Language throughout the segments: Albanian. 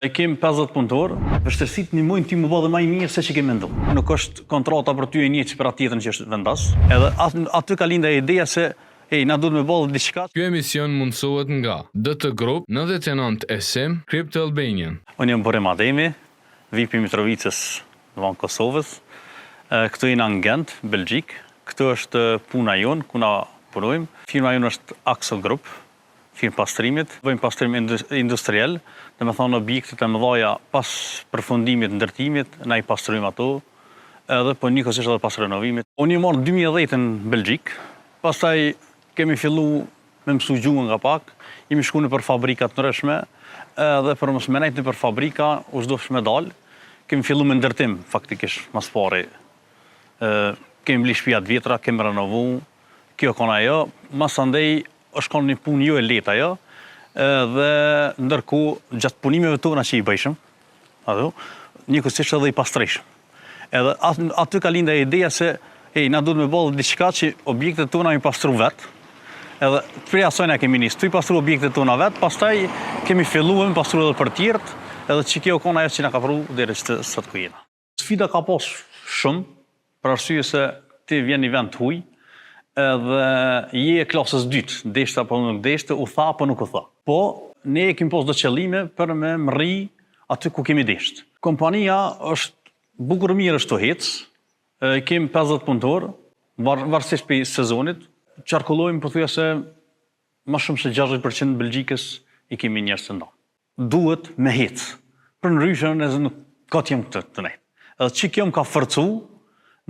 E kemi 50 punëtor, vështirësitë ndihmojnë ti më bë dhe më mirë se që kemi menduar. Nuk është kontrata për ty e një që për atë tjetrën që është vendas. Edhe aty ka linda ideja se na duhet me bëllë diçka. Ky emision mundësohet nga DT Group 99 SM Crypto Albanian. Unë jam Burim Ademi, VIP i Mitrovicës në Kosovës. Këtu jena në Gent, Belgjik. Këtu është puna jonë, ku na punojmë. Firma jonë është Axel Group, firmë pastrimit. Bëjmë pastrim industrial, dhe me thonë objektet e mëdhaja pas përfundimit, ndërtimit, na i pastrojmë ato, edhe po njëkohësisht edhe pas renovimit. Unë jam marrë 2010 në Belgjik, pastaj kemi fillu me mësu gjuhën nga pak, jemi shku në për fabrikat në rëshme, edhe për mësë menajt në për fabrika, u shdofsh me dalë, kemi fillu me ndërtim, faktikisht, mas pari. Kemi bli shpijat vjetra, kemi renovu, kjo kona jo, mas andej është konë një punë jo e leta jo, dhe ndërku gjatë punimeve tona që i bëjshëm, njëkohësisht edhe i pastrejshëm. Edhe aty ka linda ideja se na duhet me bëllë diçka që objektet tona i pastru vetë, edhe prej asojna kemi nisë, tu i pastru objektet tona vetë, pastaj kemi fillu me pastru edhe për tjertë, edhe që kjo kona ajo që na ka pru dhere që sot ku jena. Sfida ka pas shumë, për arsye se ti vjen një vend të huj, edhe je e klasës dytë, deshte apo nuk deshte, u tha apo nuk u tha. Po, ne kemi pas do qëllime për me mri aty ku kemi deshtë. Kompania është bukur mirë është të hecë, kemi 50 punëtor, varësisht për sezonit, qarkullojmë për thuja se ma shumë se 60% Belgjikës i kemi njerës të ndonë. Duhet me hecë, për në ryshën e nuk ka t'jem të nejtë. Edhe që kjo më ka fërcu,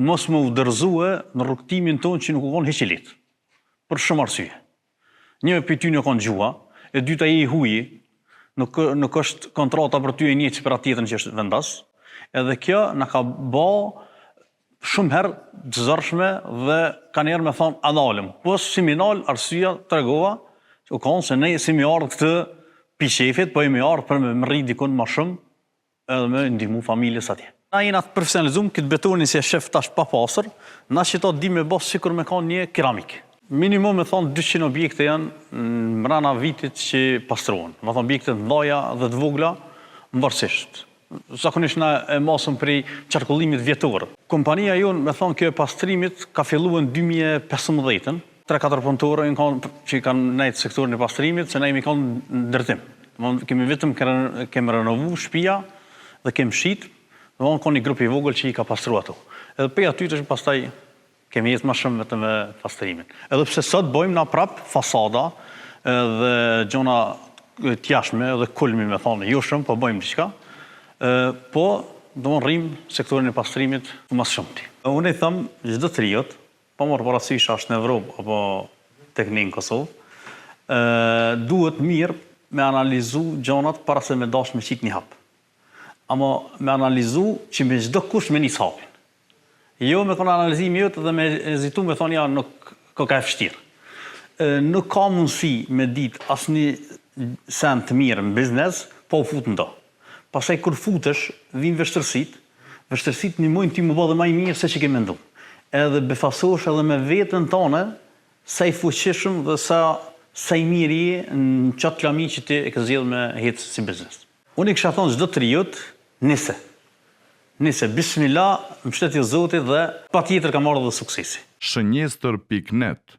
mos më udërzue në rrugtimin tonë që nuk u konë heqilit, për shumë arsye. Një për ty në konë gjua, e dyta i huji, nuk është kontrata për ty e një që për atë tjetën që është vendas, edhe kjo në ka ba shumë herë të zërshme dhe ka njerë me thonë adalëm. Po si mi nalë arsyeja të regova, që u konë se ne si mi ardhë këtë pishefit, po i mi ardhë për me më rri dikon ma shumë, edhe me ndihmu familjes atje. Na jena të profesionalizum, këtë betonin si e shef tash pa pasër, na që ta di me bas sikur me ka një keramik. Minimum me thonë 200 objekte janë në mrana vitit që pastrohen. Me thonë objekte të ndaja dhe të vogla, më varsisht. Zakonisht na e masëm prej qarkullimit vjetorë. Kompania jonë, me thonë kjo e pastrimit, ka fillu në 2015. 3-4 punëtore që kanë nejtë sektorin e pastrimit, se ne jemi kanë në ndërtim. Kemi vetëm kemi renovu shpia dhe kemi shit, dhe ka një grup i vogël që i ka pastru ato. Edhe për aty të pastaj kemi jetë ma shumë vetëm me pastrimin. Edhe pse sot bojmë na prap fasada dhe gjona tjashme dhe kulmi me thonë, jo shumë, po bojmë diçka, po do më rrim sektorin e pastrimit mas shumë ti. Unë i thëmë, gjithë të riot, pa morë parasysh ashtë në Evropë apo tek ne në Kosovë, duhet mirë me analizu gjonat para se me dash me qitë një hapë. Amo me analizu që me gjdo kush me njës hapin. Jo me konë analizimi jëtë dhe me ezitu me thonë ja nuk ka e fështirë. Nuk ka mundësi me ditë asë një sen të mirë në biznes, po u futë ndo. Pasaj kur futësh, vinë vështërësit një mojnë ti më bëdhe maj mirë se që ke mendu. Edhe befasosh edhe me vetën tone, sa i fuqishëm dhe sa i mirë je në qatë klami që ti e këzjedhë me hetë si biznes. Unë i kësha thonë gjdo të riot, nise, bismillah, më shtetje Zotit dhe pa tjetër ka marrë dhe suksesi. Shënjestër.net